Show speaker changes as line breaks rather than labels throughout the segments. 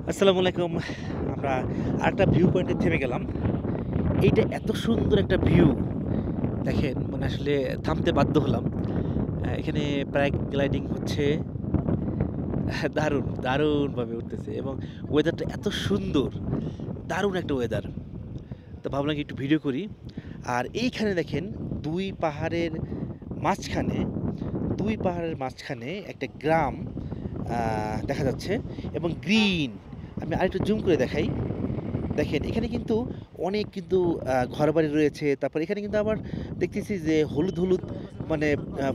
আসসালামু আলাইকুম। আমরা আরেকটা ভিউ পয়েন্টে থেমে গেলাম। এইটা এত সুন্দর একটা ভিউ দেখেন মানে আসলে থামতে বাধ্য হলাম। এখানে প্যারাগ্লাইডিং হচ্ছে। দারুণ, দারুণভাবে উঠতেছে এবং ওয়েদারটা এত সুন্দর, দারুণ একটা ওয়েদার। তো ভাবলাম কি একটু ভিডিও করি। আর এইখানে দেখেন ২ পাহাড়ের মাঝখানে ২ পাহাড়ের মাঝখানে একটা গ্রাম দেখা যাচ্ছে এবং গ্রিন। আমি আরেকটু জুম করে দেখাই। দেখেন এখানে কিন্তু অনেক কিন্তু ঘরবাড়ি রয়েছে। তারপর এখানে কিন্তু আবার দেখতেছি যে হলুদ, হলুদ মানে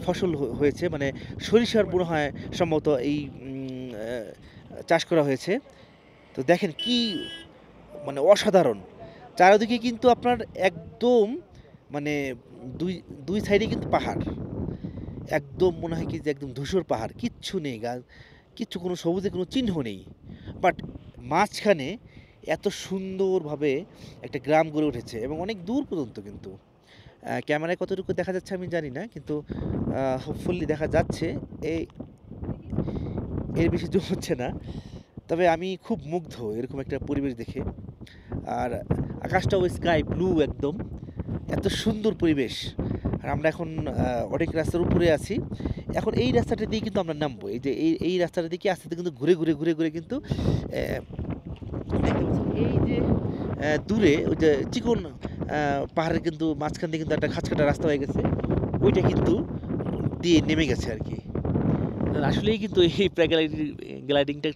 ফসল হয়েছে। মানে সরিষার মনে হয় সম্ভবত এই চাষ করা হয়েছে। তো দেখেন কি মানে অসাধারণ! চারিদিকে কিন্তু আপনার একদম মানে ২ ২ সাইডে কিন্তু পাহাড়। একদম মনে হয় কি যে একদম ধূসর পাহাড়। কিচ্ছু নেই কিচ্ছু কোনো সবুজের কোনো চিহ্ন নেই। বাট মাঝখানে এত সুন্দরভাবে একটা গ্রাম গড়ে উঠেছে এবং অনেক দূর পর্যন্ত কিন্তু। ক্যামেরায় কতটুকু দেখা যাচ্ছে আমি জানি না। কিন্তু হোপফুলি দেখা যাচ্ছে। এই এর বেশি জুম হচ্ছে না। তবে আমি খুব মুগ্ধ এরকম একটা পরিবেশ দেখে। আর আকাশটাও স্কাই ব্লু একদম। এত সুন্দর পরিবেশ। আর আমরা এখন অনেক রাস্তার উপরে আছি। এখন এই রাস্তাটা দিয়ে কিন্তু আমরা নামবো। এই যে এই রাস্তাটা দিয়ে আস্তে, আস্তে কিন্তু ঘুরে কিন্তু অ্যা দেখতে পাচ্ছেন এই যে দূরে ওই যে চিকন পাহাড়ের কিন্তু মাঝখান দিয়ে কিন্তু একটা খাঁজকাটা রাস্তা হয়ে গেছে। ওইটা কিন্তু দিয়ে নেমে গেছে আরকি। আসলেই কিন্তু এই গ্লাইডিংটা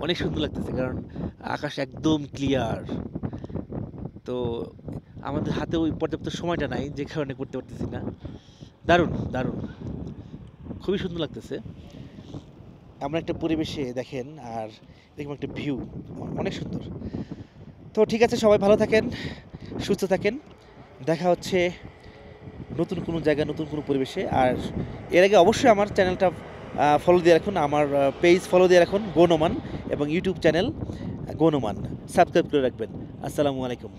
অনেক সুন্দর লাগতেছে। কারণ আকাশ একদম ক্লিয়ার। তো আমাদের হাতে ওই পর্যাপ্ত সময়টা নাই যে কারণে করতে পারতেছি না। দারুণ, দারুণ। খুবই সুন্দর লাগতেছে। এমন একটা পরিবেশে দেখেন আর এরকম একটা ভিউ অনেক সুন্দর। তো ঠিক আছে সবাই ভালো থাকেন, সুস্থ থাকেন। দেখা হচ্ছে নতুন কোনো জায়গায়, নতুন কোনো পরিবেশে। আর এর আগে অবশ্যই আমার চ্যানেলটা ফলো দিয়ে রাখুন। আমার পেজ ফলো দিয়ে রাখুন গণমান এবং ইউটিউব চ্যানেল গণমান। সাবস্ক্রাইব করে রাখবেন। আসসালামু আলাইকুম।